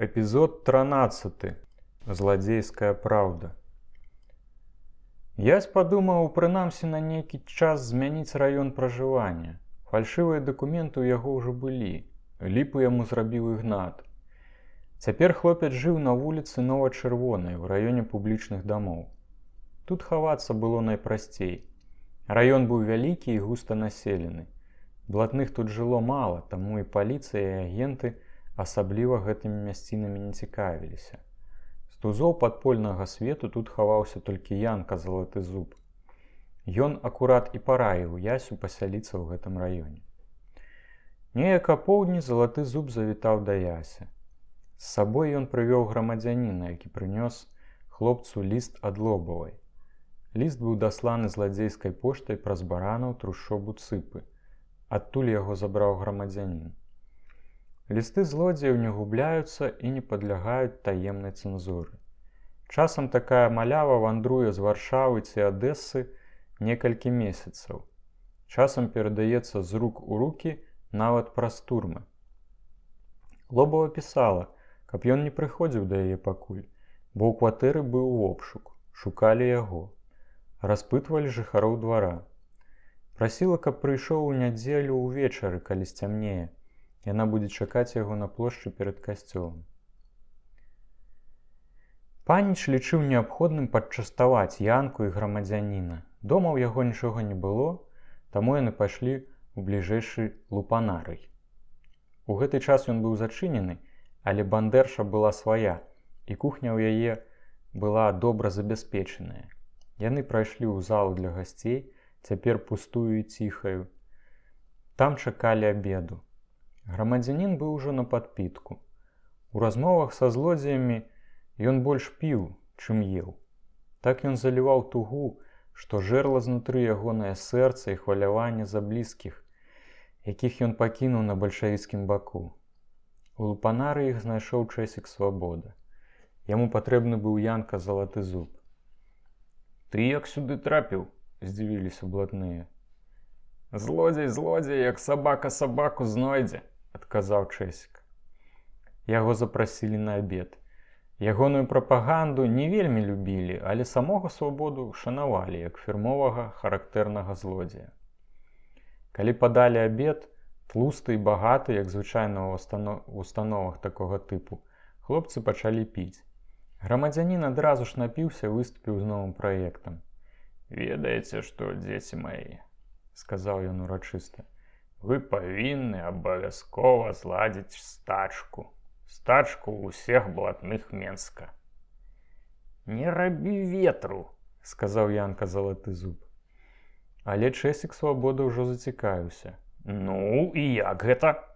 Эпізод 13. Зладзейская праўда. Я падумаў, прынамсі на нейкі час змяніць раён пражывання. Фальшывыя дакументы ў яго ўжо былі. Ліпу яму зрабіў Ігнат. Цяпер хлопец жыў на вуліцы Нова-Чырвонай, у раёне публічных дамоў. Тут хавацца было найпрасцей. Раён быў вялікі і густанаселены. Блатных тут жыло мала, таму і паліцыя, і агенты асабліва гэтымі мясцінамі не цікавіліся. З тузоў падпольнага свету тут хаваўся толькі Янка Залаты Зуб. Ён акурат і параіў Ясю пасяліцца ў гэтым раёне. Неяк апоўдні Залаты Зуб завітаў да Яся. З сабой ён прывёў грамадзяніна, які прынёс хлопцу ліст ад Лобавай. Ліст быў дасланы зладзейскай поштай праз баранаў трушчобу Цыпы. Адтуль яго забраў грамадзянін. Лісты злодзеяў не губляюцца і не падлягаюць таемнай цэнзуры. Часам такая малява вандруе з Варшавы ці Адэсы некалькі месяцаў. Часам перадаецца з рук у рукі нават праз турмы. Лобава пісала, каб ён не прыходзіў да яе пакуль, бо ў кватэры быў обшук, шукалі яго. Распытвалі жыхароў двара. Прасіла, каб прыйшоў у нядзелю ўвечары, калі сцямнее. Яна будзе чакаць яго на плошчы перад касцёлам. Паніч лічыў неабходным падчаставаць Янку і грамадзяніна. Дома ў яго нічога не было, таму яны пайшлі ў бліжэйшы лупанарый. У гэты час ён быў зачынены, але бандэрша была свая, і кухня ў яе была добра забяспечаная. Яны прайшлі ў залу для гасцей, цяпер пустую і ціхаю. Там чакалі абеду. Грамадзянін быў ужо на падпітку. У размовах са злодзеямі ён больш піў, чым еў. Так ён заліваў тугу, што жерла знутры ягонае сэрца і хваляванне за блізкіх, якіх ён пакінуў на бальшавіцкім баку. У лупанары іх знайшоў Чэсік Свабода. Яму патрэбны быў Янка Залаты Зуб. «Ты як сюды трапіў?» – здзівіліся блатныя. «Злодзей, як сабака сабаку знойдзе», – адказаў Чэсік. Яго запрасілі на абед. Ягоную прапаганду не вельмі любілі, але самога Свабоду шанавалі як фірмовага характэрнага злодзея. Калі падалі абед, тлусты і багаты, як звычайна ў установах такога тыпу, хлопцы пачалі піць. Грамадзянін адразу ж напіўся і выступіў з новым праектам. «Ведаеце што, дзеці мае», – сказаў ён урачыста, – «вы павінны абавязкова зладзіць стачку. Стачку ўсіх блатных Менска». «Не рабі ветру», – сказаў Янка Залаты Зуб. Але Чэсік Свабода ўжо зацікавіўся. «Ну, і як гэта?»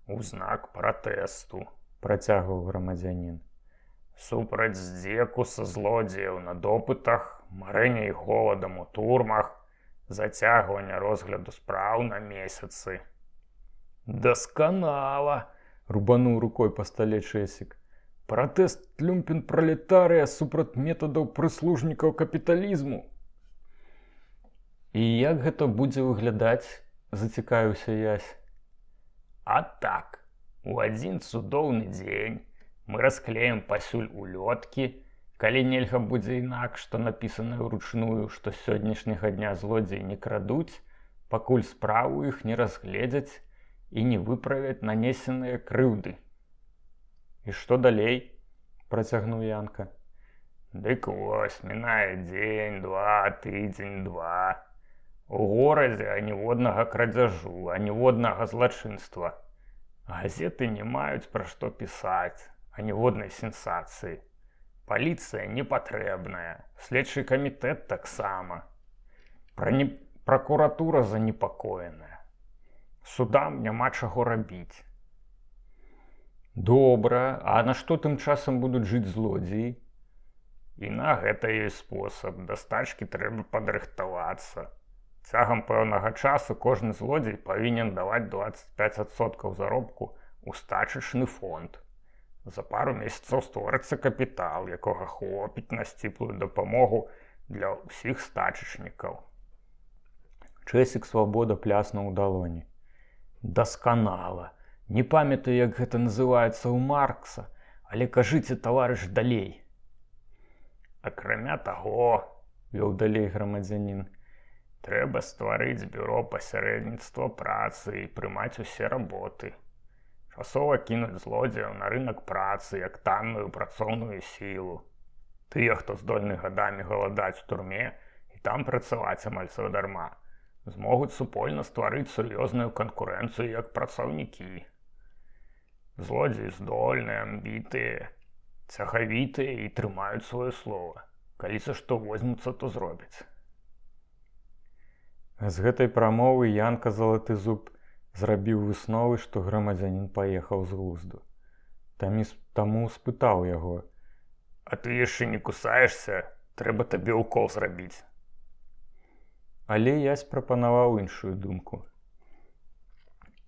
«У знак пратэсту», – працягваў грамадзянін. «Супраць здзеку са злодзеяў на допытах, марэння і голадам у турмах, зацягвання розгляду спраў на месяцы». «Дасканала!» – рубануў рукой па стале Чэсік. «Пратэст люмпен-пралетарыя супраць метадаў прыслужнікаў капіталізму». «І як гэта будзе выглядаць?» – зацікавіўся Ясь. «А так, у адзін цудоўны дзень мы расклеім пасюль улёткі, калі нельга будзе інакш, што напісанае ўручную, што з сённяшняга дня злодзеі не крадуць, пакуль справу іх не разгледзяць і не выправяць нанесеныя крыўды». «І што далей?» – працягнуў Янка. «Дык вось, мінае дзень, два, тыдзень, два. У горадзе аніводнага крадзяжу, аніводнага злачынства. Газеты не маюць пра што пісаць, аніводнай сенсацыі. Паліцыя непатрэбная, следчы камітэт таксама. Пракуратура занепакоеная. Судам няма чаго рабіць». «Добра, а на што тым часам будуць жыць злодзеі?» «І на гэта ёсць спосаб. Да стачкі трэба падрыхтавацца. Цягам пэўнага часу кожны злодзей павінен даваць 25% заробку ў стачачны фонд. За пару месяцаў створыцца капітал, якога хопіць на сціплую дапамогу для ўсіх стачачнікаў». Чэсік Свабода пляснуў у далоні. «Дасканала! Не памятаю, як гэта называецца ў Маркса, але кажыце, таварыш, далей. Акрамя таго, вёў далей грамадзянін, трэба стварыць бюро пасярэдніцтва працы і прымаць усе работы. Часова кінуць злодзеяў на рынак працы як танную працоўную сілу. Тыя, хто здольны гадамі галадаць у турме і там працаваць амаль задарма, змогуць супольна стварыць сур'ёзную канкурэнцыю як працаўнікі. Злодзеі здольныя, амбітыя, цягавітыя і трымаюць сваё слова. Калі за што возьмуцца, то зробяць. З гэтай прамовы Янка Залаты Зуб зрабіў высновы, што грамадзянін паехаў з глузду. Таму спытаў яго: «А ты яшчэ не кусаешся? Трэба табе укол зрабіць». Але Ясь прапанаваў іншую думку.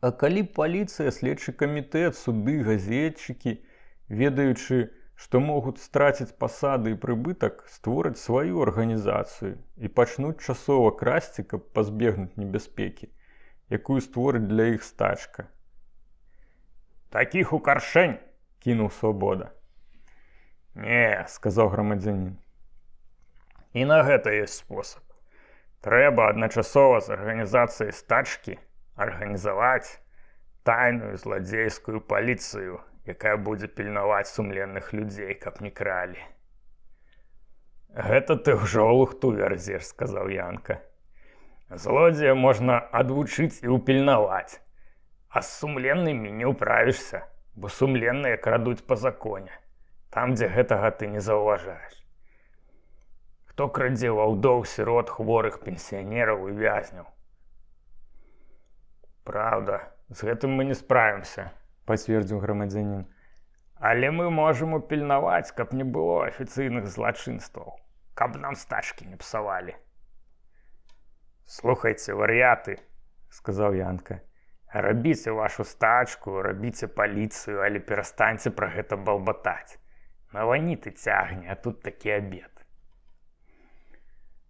А калі паліцыя, следчы камітэт, суды, газетчыкі, ведаючы, што могуць страціць пасады і прыбытак, створаць сваю арганізацыю і пачнуць часова красці, каб пазбегнуць небяспекі, якую створыць для іх стачка. «Такіх у каршэнь!» – кінуў Свабода. «Не», – сказаў грамадзянін. «І на гэта ёсць спосаб. Трэба адначасова з арганізацыяй стачкі арганізаваць тайную зладзейскую паліцыю, якая будзе пільнаваць сумленных людзей, каб не кралі». «Гэта ты ўжо лухту вярзеш», – сказаў Янка. «Злодзея можна адвучыць і ўпільнаваць, а з сумленнымі не ўправішся, бо сумленныя крадуць па законе, там, дзе гэтага ты не заўважаеш. Хто крадзе ваўдоў, сірот, хворых, пенсіянераў і вязняў?» «Праўда, з гэтым мы не справімся», – пацвердзіў грамадзянін. «Але мы можам упільнаваць, каб не было афіцыйных злачынстваў, каб нам стачкі не псавалі». «Слухайце, вар'яты», – сказаў Янка, – «рабіце вашу стачку, рабіце паліцыю, але перастаньце пра гэта балбатаць. На ваніты цягне, а тут такі абед».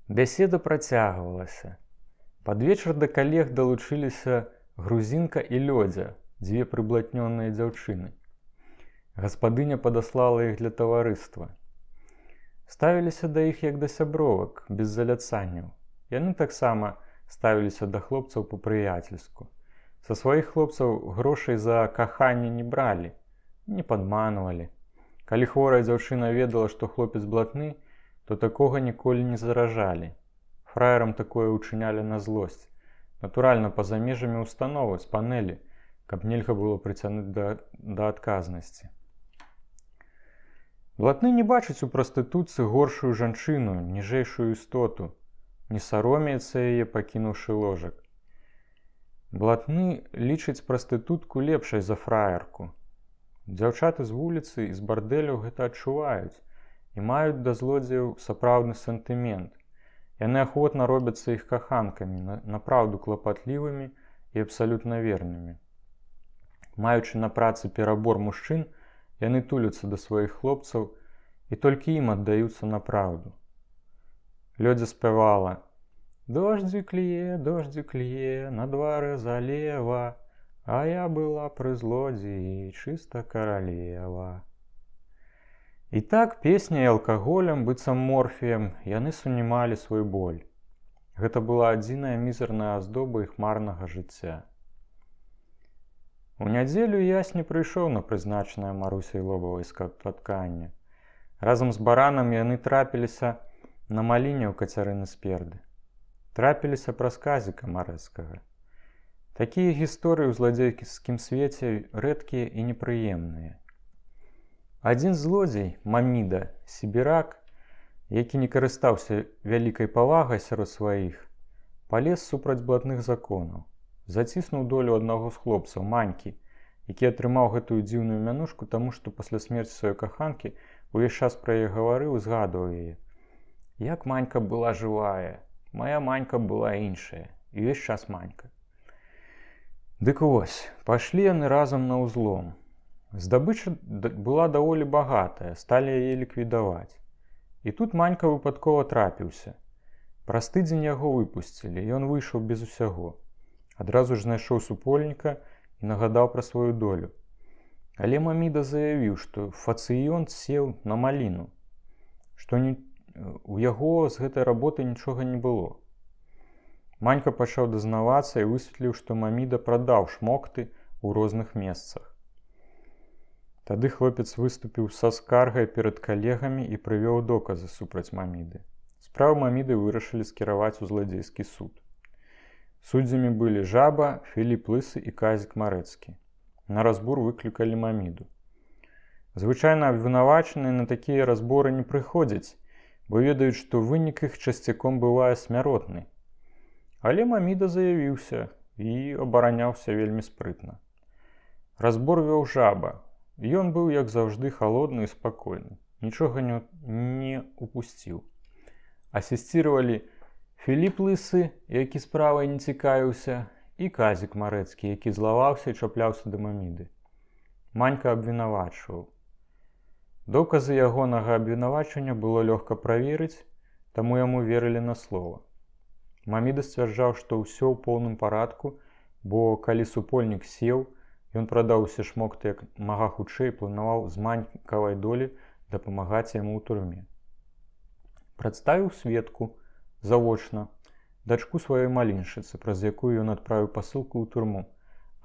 Бяседа працягвалася. Пад вечар да калег далучыліся Грузінка і Лёдзя, дзве прыблатнёныя дзяўчыны. Гаспадыня падаслала іх для таварыства. Ставіліся да іх як да сябровак, без заляцанняў. Яны таксама ставіліся да хлопцаў па-прыяцельску. Са сваіх хлопцаў грошай за каханне не бралі, не падманвалі. Калі хворая дзяўчына ведала, што хлопец блатны, то такога ніколі не заражалі. Фраерам такое ўчынялі на злосць. Натуральна, па-за межамі установы, з панэлі, каб нельга было прыцягнуць да адказнасці. Блатны не бачыць у прастытутцы горшую жанчыну, ніжэйшую істоту, не саромеецца яе, пакінуўшы ложак. Блатны лічыць прастытутку лепшай за фраерку. Дзяўчаты з вуліцы і з бардэляў гэта адчуваюць і маюць да злодзеяў сапраўдны сантымент. Яны ахвотна робяцца іх каханкамі, напраўду клапатлівымі і абсалютна вернымі. Маючы на працы перабор мужчын, яны туляцца да сваіх хлопцаў і толькі ім аддаюцца на праўду. Лёдзя спявала: «Дождзик лье, на дворе залева, а я была пры злодзеі, чыста каралева». І так песняй і алкаголем, быццам морфіем, яны сунімалі свой боль. Гэта была адзіная мізерная аздоба іх марнага жыцця. У нядзелю Ясь не прыйшоў на прызначанае Марусяй Лобавай спатканне. Разам з баранам яны трапіліся на маліне ў Кацярыны Сперды. Трапіліся праз Казіка Марэцкага. Такія гісторыі ў зладзейскім свеце рэдкія і непрыемныя. Адзін злодзей, Маміда, сібірак, які не карыстаўся вялікай павагай сярод сваіх, палез супраць блатных законаў. Заціснуў долю аднаго з хлопцаў, Манькі, які атрымаў гэтую дзіўную мянушку, таму што пасля смерці сваёй каханкі увесь час пра яе гаварыў і згадваў яе. Як Манька была жывая, мая Манька была іншая, і ўвесь час Манька. Дык вось, пайшлі яны разам на ўзлом. Здабыча была даволі багатая, сталі яе ліквідаваць. І тут Манька выпадкова трапіўся. Праз тыдзень яго выпусцілі, і ён выйшаў без усяго. Адразу ж знайшоў супольніка і нагадаў пра сваю долю. Але Маміда заявіў, што фацыён сеў на маліну, што у яго з гэтай работы нічога не было. Манька пачаў дазнавацца і высветліў, што Маміда прадаў шмокты ў розных месцах. Тады хлопец выступіў са скаргай перад калегамі і прывёў доказы супраць Маміды. Справу Маміды вырашылі скіраваць у зладзейскі суд. Суддзямі былі Жаба, Філіп Лысы і Казік Марэцкі. На разбор выклікалі Маміду. Звычайна абвінавачаныя на такія разборы не прыходзяць, бо ведаюць, што вынік іх часцяком бывае смяротны. Але Маміда заявіўся і абараняўся вельмі спрытна. Разбор вёў Жаба. Ён быў, як заўжды, халодны і спакойны. Нічога не упусціў. Асісціравалі Філіп Лысы, які справай не цікавіўся, і Казік Марэцкі, які злаваўся і чапляўся да Маміды. Манька абвінавачваў. Доказы ягонага абвінавачвання было лёгка праверыць, таму яму верылі на слова. Маміда сцвярджаў, што ўсё ў поўным парадку, бо калі супольнік сеў, ён прадаў усе шмокты як мага хутчэй і планаваў з манькавай долі дапамагаць яму ў турме. Прадставіў сведку завочна, дачку сваёй маліншыцы, праз якую ён адправіў пасылку ў турму,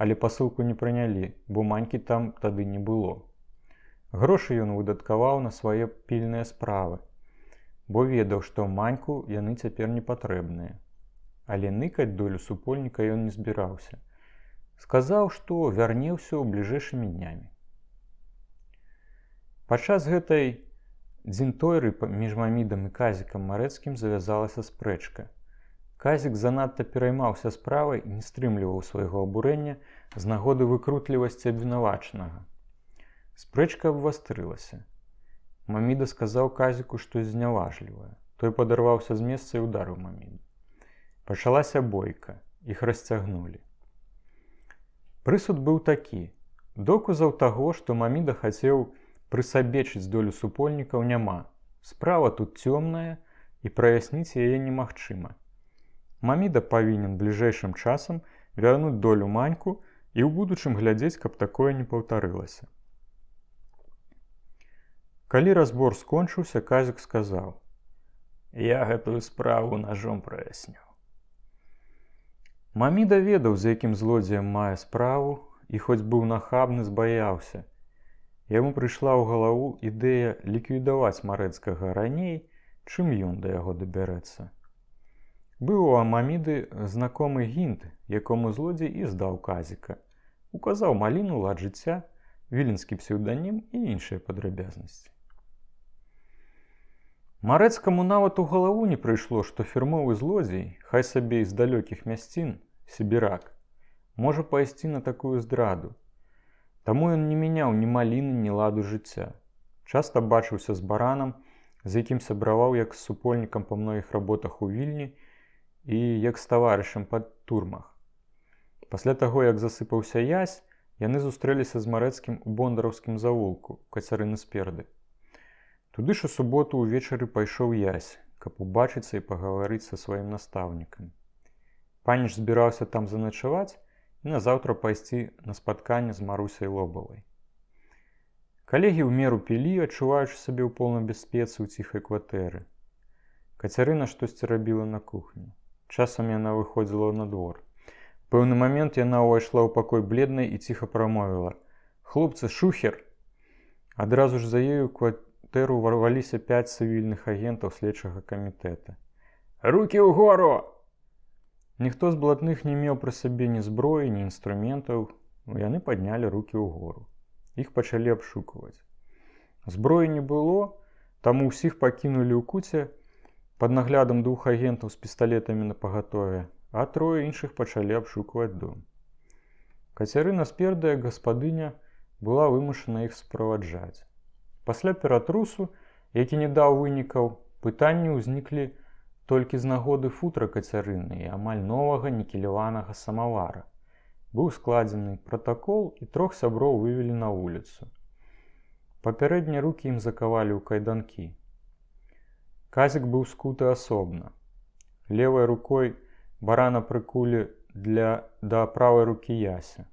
але пасылку не прынялі, бо манькі там тады не было. Грошы ён выдаткаваў на свае пільныя справы, бо ведаў, што маньку яны цяпер не патрэбныя. Але ныкаць долю супольніка ён не збіраўся. Сказаў, што вярне ўсё бліжэйшымі днямі. Падчас гэтай дзінтойры між Мамідам і Казікам Марэцкім завязалася спрэчка. Казік занадта пераймаўся справай і не стрымліваў свайго абурэння з нагоды выкрутлівасці абвінавачанага. Спрэчка абвастрылася. Маміда сказаў Казіку штось зняважлівае. Той падарваўся з месца і ударыў Маміду. Пачалася бойка, іх расцягнулі. Прысуд быў такі. Доказаў таго, што Маміда хацеў прысабечыць долю супольнікаў, няма. Справа тут цёмная, і праясніць яе немагчыма. Маміда павінен бліжэйшым часам вярнуць долю маньку і ў будучым глядзець, каб такое не паўтарылася. Калі разбор скончыўся, Казік сказаў: «Я гэтую справу нажом праясню». Маміда ведаў, за якім злодзеем мае справу, і хоць быў нахабны, збаяўся. Яму прыйшла ў галаву ідэя ліквідаваць Марэцкага раней, чым ён да яго дабярэцца. Быў у Маміды знакомы гінт, якому злодзей і здаў Казіка. Указаў маліну, лад жыцця, віленскі псеўданім і іншыя падрабязнасці. Марэцкаму нават у галаву не прыйшло, што фірмовы злодзей, хай сабе з далёкіх мясцін, сібірак, можа пайсці на такую здраду. Таму ён не мяняў ні маліны, ні ладу жыцця. Часта бачыўся з баранам, з якім сябраваў як з супольнікам па многіх работах у Вільні і як з таварышам па турмах. Пасля таго, як засыпаўся Ясь, яны сустрэліся з Марэцкім у бондараўскім завулку, Кацярыны сперды. Туды ж у суботу ўвечары пайшоў Ясь, каб убачыцца і пагаварыць са сваім настаўнікам. Паніч збіраўся там заначаваць і назаўтра пайсці на спатканне з Марусяй Лобавай. Калегі ў меру пілі, адчуваючы сабе ў поўнай бяспецы ў ціхай кватэры. Кацярына штосьці рабіла на кухні. Часам яна выходзіла на двор. У пэўны момент яна ўвайшла ў пакой бледнай і ціха прамовіла: «Хлопцы, шухер!» Адразу ж за ёю ў кватэру ўварваліся 5 цывільных агентаў следчага камітэта. «Рукі ўгору!» Ніхто з блатных не меў пры сабе ні зброі, ні інструментаў, яны паднялі рукі ўгору. Іх пачалі абшукваць. Зброі не было, таму ўсіх пакінулі ў куце пад наглядам 2 агентаў з пісталетамі напагатове, а 3 іншых пачалі абшукваць дом. Кацярына сперда, як гаспадыня, была вымушана іх суправаджаць. Пасля ператрусу, які не даў вынікаў, пытанні ўзніклі толькі з нагоды футра Кацярыны і амаль новага нікеляванага самавара. Быў складзены пратакол і 3 сяброў вывелі на вуліцу. Папярэднія рукі ім закавалі ў кайданкі. Казік быў скуты асобна. Левай рукой барана прыкулі да правай рукі Яся.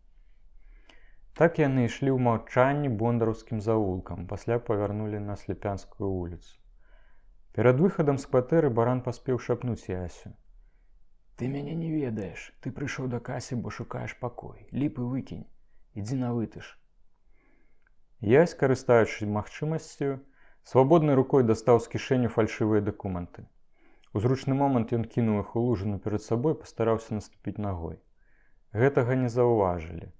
Так яны ішлі ў маўчанні бондараўскім завулкам, пасля павярнулі на Сляпянскую вуліцу. Перад выхадам з кватэры баран паспеў шапнуць Ясю. «Ты мяне не ведаеш, ты прыйшоў да касі, бо шукаеш пакой. Ліпы выкінь, ідзі на вытыш». Ясь, карыстаючыся магчымасцю, свабоднай рукой дастаў з кішэні фальшывыя дакументы. У зручны момант ён кінуў іх у лужыну перад сабой і пастараўся наступіць нагой. Гэтага не заўважылі.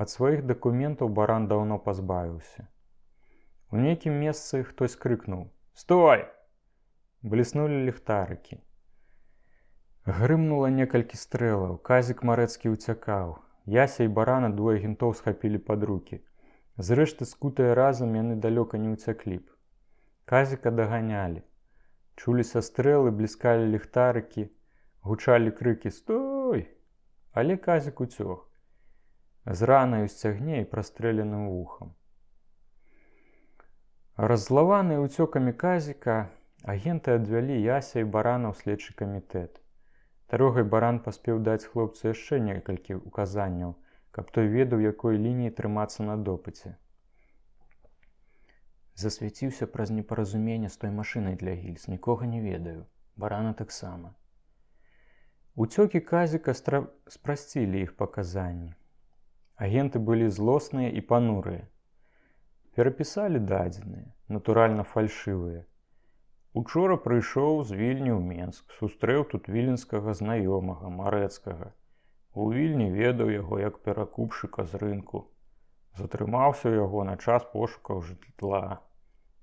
Ад сваіх дакументаў баран даўно пазбавіўся. У нейкім месцы хтось крыкнуў: «Стой!» Бліснулі ліхтарыкі. Грымнула некалькі стрэлаў, Казік Марэцкі ўцякаў. Яся і барана двое агентоў схапілі пад рукі. Зрэшты, скутыя разам, яны далёка не ўцяклі б. Казіка даганялі. Чуліся стрэлы, бліскалі ліхтарыкі, гучалі крыкі «Стой!». Але Казік уцёк. З ранай у сцягне і прастрэленым вухам. Раззлаваныя ўцёкамі Казіка, агенты адвялі Яся і барана ў следчы камітэт. Дарогай баран паспеў даць хлопцу яшчэ некалькі указанняў, каб той ведаў, якой лініі трымацца на допыце. Засвяціўся праз непаразуменне з той машынай для гільз, нікога не ведаю, барана таксама. Уцёкі Казіка спрасцілі іх паказанні. Агенты былі злосныя і панурыя. Перапісалі дадзеныя, натуральна фальшывыя. Учора прыйшоў з Вільні ў Менск, сустрэў тут віленскага знаёмага, Марэцкага. У Вільні ведаў яго як перакупшчыка з рынку. Затрымаўся ў яго на час пошукаў жытла.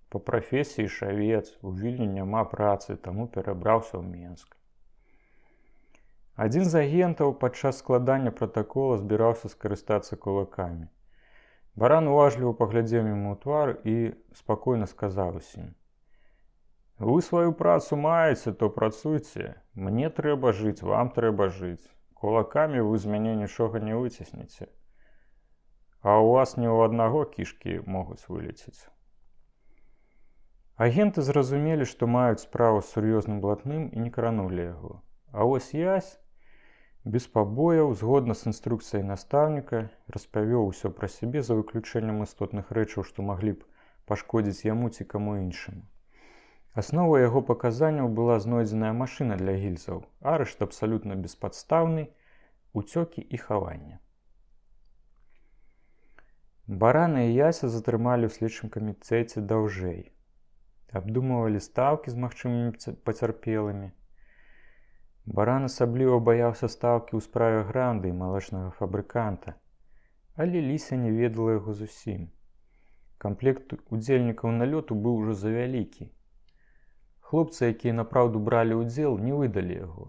Па прафесіі шавец, у Вільні няма працы, таму перабраўся ў Менск. Адзін з агентаў падчас складання пратакола збіраўся скарыстацца кулакамі. Баран уважліва паглядзеў яму ў твар і спакойна сказаў усім: «Вы сваю працу маеце, то працуйце. Мне трэба жыць, вам трэба жыць. Кулакамі вы з мяне нічога не выцесніце. А ў вас не ў аднаго кішкі могуць вылецець». Агенты зразумелі, што маюць справу з сур'ёзным блатным і не кранулі яго. А вось Ясь, без пабояў, згодна з інструкцыяй настаўніка, распавёў усё пра сябе за выключэннем істотных рэчаў, што маглі б пашкодзіць яму ці каму іншаму. Асновай яго паказанняў была знойдзеная машына для гільзаў, арышт абсалютна беспадстаўны, уцёкі і хаванне. Барана і Яся затрымалі ў следчым камітэце даўжэй. Абдумывалі стаўкі з магчымымі пацярпелымі. Баран асабліва баяўся стаўкі ў справе Гранды і малочнага фабрыканта, але Ліся не ведала яго зусім. Камплект удзельнікаў налёту быў ужо завялікі. Хлопцы, якія напраўду бралі ўдзел, не выдалі яго.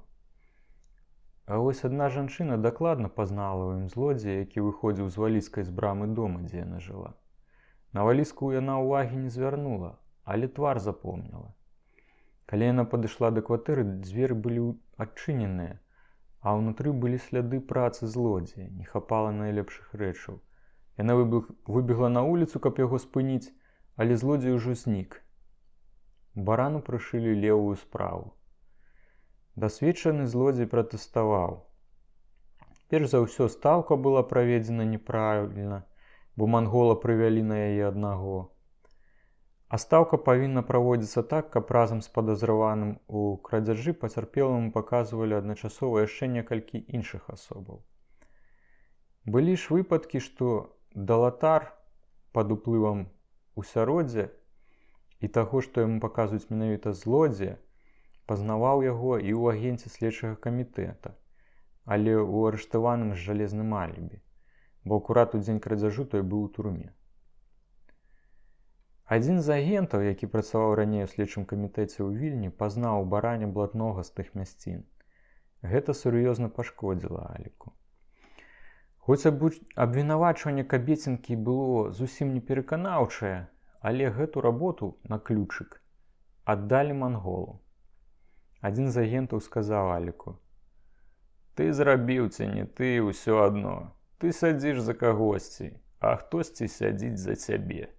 А вось адна жанчына дакладна пазнала ў ім злодзея, які выходзіў з валізкай з брамы дома, дзе яна жыла. На валізку яна ўвагі не звярнула, але твар запомніла. Калі яна падышла да кватэры, дзверы былі адчыненыя, а ўнутры былі сляды працы злодзея, не хапала найлепшых рэчаў. Яна выбегла на вуліцу, каб яго спыніць, але злодзей ужо знік. Барану прышылі левую справу. Дасведчаны злодзей пратэставаў. Перш за ўсё, стаўка была праведзена неправільна, бо мангола прывялі на яе аднаго. А стаўка павінна праводзіцца так, каб разам з падазраваным у крадзяжы пацярпелыму паказвалі адначасова яшчэ некалькі іншых асобаў. Былі ж выпадкі, што далатар пад уплывам усяроддзя і таго, што яму паказваюць менавіта злодзея, пазнаваў яго і ў агенце следчага камітэта, але ў арыштаваным з жалезным алібі, бо акурат у дзень крадзяжу той быў у турме. Адзін з агентаў, які працаваў раней у следчым камітэце ў Вільні, пазнаў у баране блатнога з тых мясцін. Гэта сур'ёзна пашкодзіла аліку. Хоць абвінавачванне Кабецінкі было зусім непераканаўчае, але гэту работу на ключык аддалі манголу. Адзін з агентаў сказаў аліку: «Ты зрабіў ці не ты, ўсё адно. Ты сядзіш за кагосьці, а хтосьці сядзіць за цябе».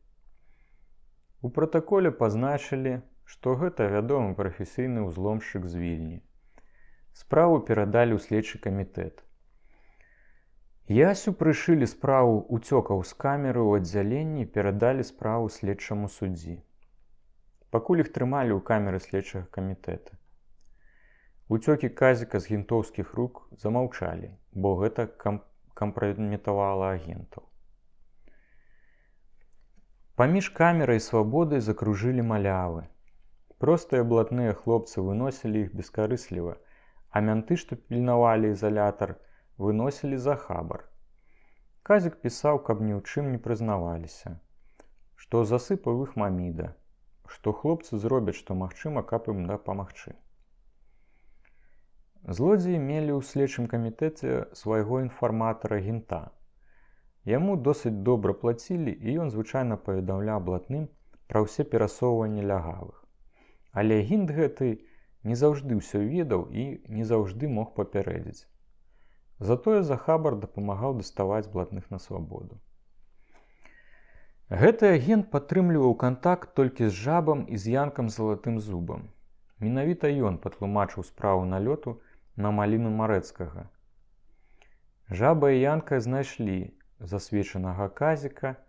У пратаколе пазначылі, што гэта вядомы прафесійны ўзломшчык з Вільні. Справу перадалі ў следчы камітэт. Ясю прышылі справу уцёкаў з камеры ў аддзяленні і перадалі справу следчаму суддзі. Пакуль іх трымалі ў камеры следчага камітэта. Уцёкі Казіка з гентоўскіх рук замаўчалі, бо гэта кампраметавала агентаў. Паміж камерай і свабодай закружылі малявы. Простыя блатныя хлопцы выносілі іх бескарысліва, а мянты, што пільнавалі ізалятар, выносілі за хабар. Казік пісаў, каб ні ў чым не прызнаваліся, што засыпаў іх Маміда, што хлопцы зробяць, што магчыма, каб ім дапамагчы. Злодзеі мелі ў следчым камітэце свайго інфарматара Гінта. Яму досыць добра плацілі, і ён звычайна паведамляў блатным пра ўсе перасоўванні лягавых. Але Гінт гэты не заўжды ўсё ведаў і не заўжды мог папярэдзіць. Затое за хабар дапамагаў даставаць блатных на свабоду. Гэты агент падтрымліваў кантакт толькі з Жабам і з Янкам Залатым Зубам. Менавіта ён патлумачыў справу налёту на Маліну Марэцкага. Жаба і Янка знайшлі засвечанага Казіка,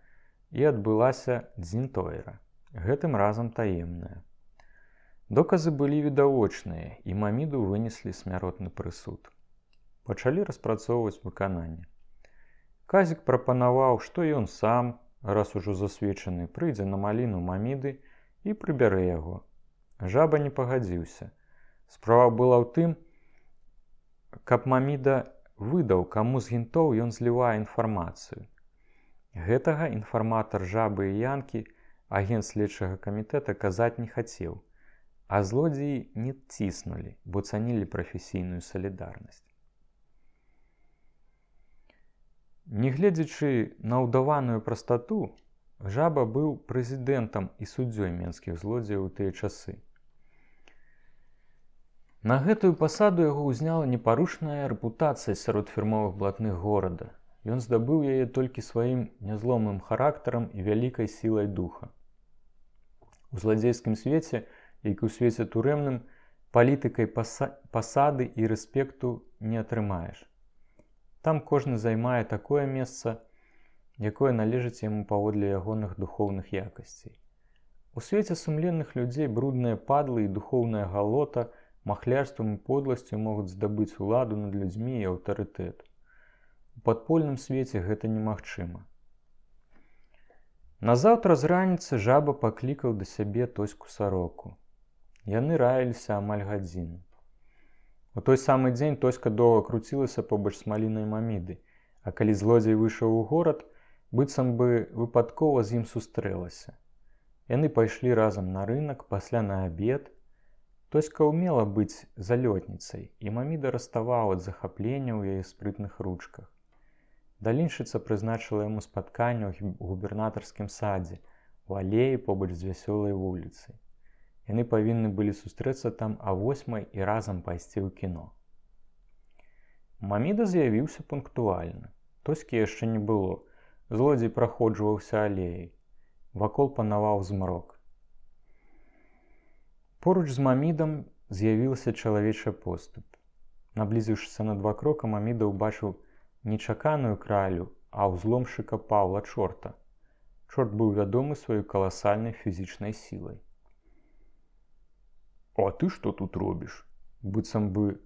і адбылася дзінтойра, гэтым разам таемная. Доказы былі відавочныя, і Маміду вынеслі смяротны прысуд. Пачалі распрацоўваць выкананне. Казік прапанаваў, што ён сам, раз ужо засвечаны, прыйдзе на Маліну Маміды і прыбярэ яго. Жаба не пагадзіўся. Справа была ў тым, каб Маміда выдаў, каму з гінтоў ён злівае інфармацыю. Гэтага інфарматар Жабы і Янкі, агент следчага камітэта, казаць не хацеў, а злодзеі не ціснулі, бо цанілі прафесійную салідарнасць. Нягледзячы на ўдаваную прастату, Жаба быў прэзідэнтам і суддзёй менскіх злодзеяў у тыя часы. На гэтую пасаду яго ўзняла непарушная рэпутацыя сярод фірмовых блатных горада. Ён здабыў яе толькі сваім нязломным характарам і вялікай сілай духа. У зладзейскім свеце, як і ў свеце турэмным, палітыкай пасады і рэспекту не атрымаеш. Там кожны займае такое месца, якое належыць яму паводле ягоных духоўных якасцей. У свеце сумленных людзей брудныя падлы і духоўная галота махлярствам і подласцю могуць здабыць уладу над людзьмі і аўтарытэт. У падпольным свеце гэта немагчыма. Назаўтра з раніцы Жаба паклікаў да сябе Тоську Сароку. Яны раіліся амаль гадзіну. У той самы дзень Тоська доўга круцілася побач з Малінай Маміды, а калі злодзей выйшаў у горад, быццам бы выпадкова з ім сустрэлася. Яны пайшлі разам на рынак, пасля на абед. Тоська ўмела быць залётніцай, і Маміда раставаў ад захаплення ў яе спрытных ручках. Даліншчыца прызначыла яму спатканне ў губернатарскім садзе, у алеі побач з вясёлай вуліцай. Яны павінны былі сустрэцца там а 8:00 і разам пайсці ў кіно. Маміда з'явіўся пунктуальна. Тоські яшчэ не было. Злодзей праходжваўся алеяй. Вакол панаваў змрок. Поруч з Мамідам з'явілася чалавечая поступь. Наблізіўшыся на 2 крока, Маміда ўбачыў нечаканую кралю, а ўзломшчыка Паўла Чорта. Чорт быў вядомы сваёй каласальнай фізічнай сілай. «А ты што тут робіш?» – быццам бы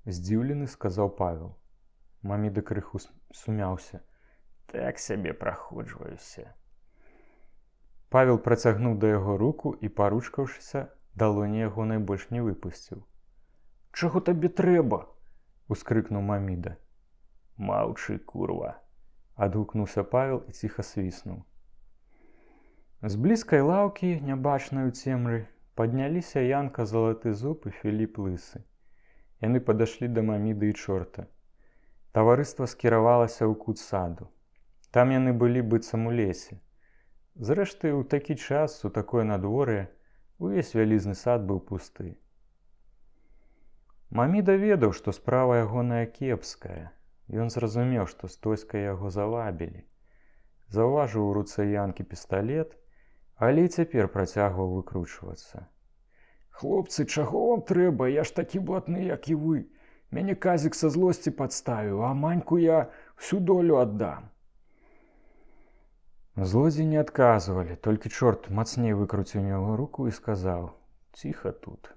здзіўлены сказаў Павел. Маміда крыху сумяўся. «Так сябе праходжваюся». Павел працягнуў да яго руку і, паручкаўшыся, далоні яго найбольш не выпусціў. «Чаго табе трэба?» – ускрыкнуў Маміда. «Маўчы, курва!» – адгукнуўся Павел і ціха свіснуў. З блізкай лаўкі, нябачнай у цемры, падняліся Янка Залаты Зуб і Філіп Лысы. Яны падашлі да Маміды і Чорта. Таварыства скіравалася ў кут саду. Там яны былі быццам у лесе. Зрэшты, у такі час, у такое надвор'е, увесь вялізны сад быў пусты. Маміда ведаў, што справа ягоная кепская. Ён зразумеў, што з Тоськай яго завабілі. Заўважыў у руцэ Янкі пісталет, але і цяпер працягваў выкручвацца. «Хлопцы, чаго вам трэба? Я ж такі блатны, як і вы. Мяне казік са злосці падставіў, а маньку я всю долю аддам. Злодзеі не адказвалі, толькі чорт мацней выкруціў у яго руку і сказаў: «Ціха тут».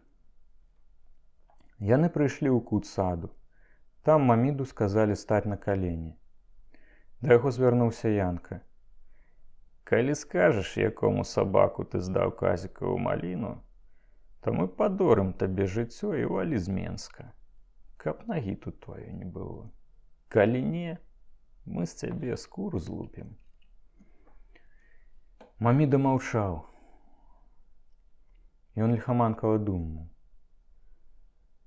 Яны прыйшлі ў кут саду. Там Маміду сказалі стаць на калені. Да яго звярнуўся Янка. «Калі скажаш, якому сабаку ты здаў казіка ў маліну, то мы падорым табе жыццё і валі з Менска. Каб нагі тут тваёй не было. Калі не, мы з цябе скуру злупім». Маміда маўчаў. Ён ліхаманкава думаў.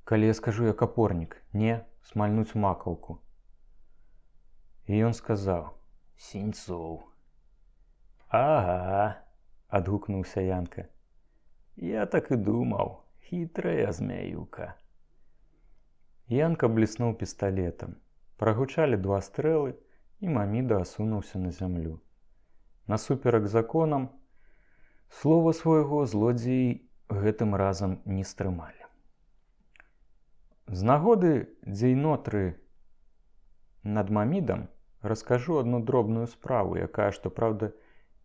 Калі я скажу як апорнік, не, смальнуць макаўку. І ён сказаў: «Сіньцоў». «Ага», – адгукнуўся Янка. «Я так і думаў, хітрая змяюка». Янка бліснуў пісталетам. Прагучалі 2 стрэлы, і Маміда асунуўся на зямлю. Насуперак законам, слова свайго злодзеі гэтым разам не стрымалі. З нагоды дзейнотры над Мамідам раскажу адну дробную справу, якая, што праўда,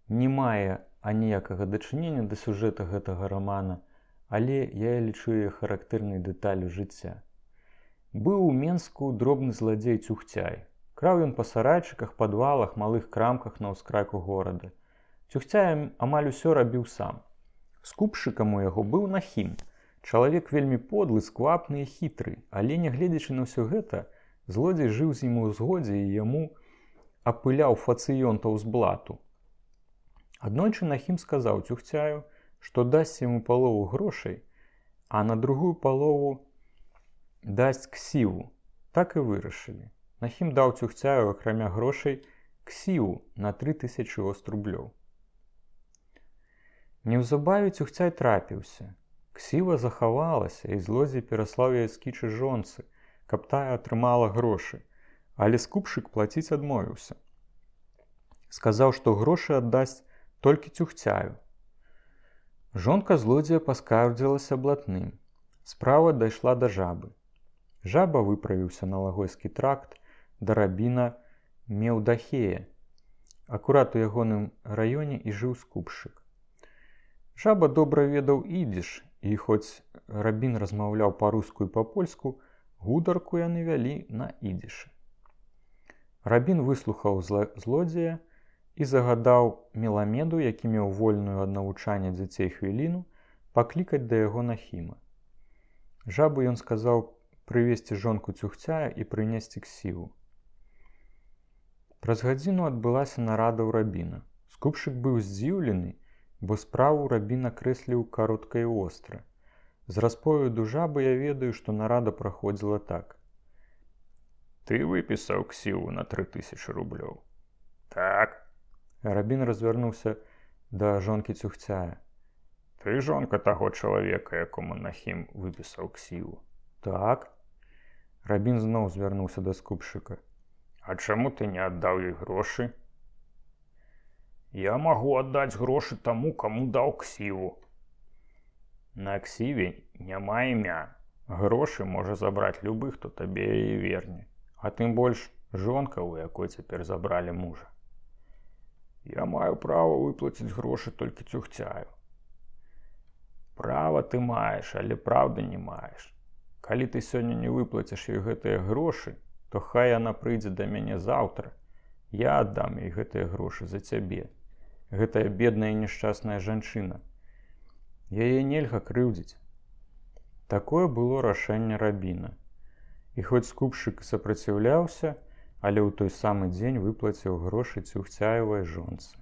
не мае аніякага дачынення да сюжэта гэтага рамана, але я лічу яе характэрнай дэталю жыцця. Быў у Менску дробны зладзей Цюхцяй. Краў ён па сарайчыках, падвалах, малых крамках на ўскрайку горада. Цюхцяй амаль усё рабіў сам. Скупшчыкам у яго быў Нахім. Чалавек вельмі подлы, сквапны і хітры, але, нягледзячы на ўсё гэта, злодзей жыў з ім у згодзе і яму апыляў фацыёнтаў з блату. Аднойчы Нахім сказаў Цюхцяю, што дасць яму палову грошай, а на другую палову дасць ксіву. Так і вырашылі. Нахім даў Цюхцяю, акрамя грошай, ксіву на 3000 острублёў. Неўзабаве Цюхцяй трапіўся. Ксіва захавалася, і злодзей пераслаў яе скічы жонцы, каб тая атрымала грошы, але скупшчык плаціць адмовіўся. Сказаў, што грошы аддасць толькі Цюхцяю. Жонка злодзея паскардзілася блатным. Справа дайшла да жабы. Жаба выправіўся на Лагойскі тракт да рабіна Меўдахея. Акурат у ягоным раёне і жыў скупшчык. Жаба добра ведаў ідзіш, і хоць рабін размаўляў па-руску і па-польску, гутарку яны вялі на ідзішы. Рабін выслухаў злодзея і загадаў Меламеду, які меў вольную ад навучання дзяцей хвіліну, паклікаць да яго Нахіма. Жабу ён сказаў прывесці жонку Цюхцяя і прынесці ксіву. Праз гадзіну адбылася нарада ў рабіна. Скупшчык быў здзіўлены, бо справу рабін акрэсліў каротка і востра. З расповеду жабы я ведаю, што нарада праходзіла так. «Ты выпісаў ксіву на 3000 рублёў?» «Так». Рабін развярнуўся да жонкі Цюхцяя. «Ты жонка таго чалавека, якому Нахім выпісаў ксіву?» «Так». Рабін зноў звярнуўся да скупшчыка. «А чаму ты не аддаў ёй грошы?» «Я магу аддаць грошы таму, каму даў ксіву». «На ксіве няма імя. Грошы можа забраць любы, хто табе яе верне. А тым больш жонка, у якой цяпер забралі мужа». «Я маю права выплаціць грошы толькі Цюхцяю». «Права ты маеш, але праўды не маеш. Калі ты сёння не выплаціш ёй гэтыя грошы, то хай яна прыйдзе да мяне заўтра. Я аддам ёй гэтыя грошы за цябе. Гэтая бедная і няшчасная жанчына. Яе нельга крыўдзіць». Такое было рашэнне рабіна. І хоць скупшчык супраціўляўся, але ў той самы дзень выплаціў грошы Цюхцяевай жонцы.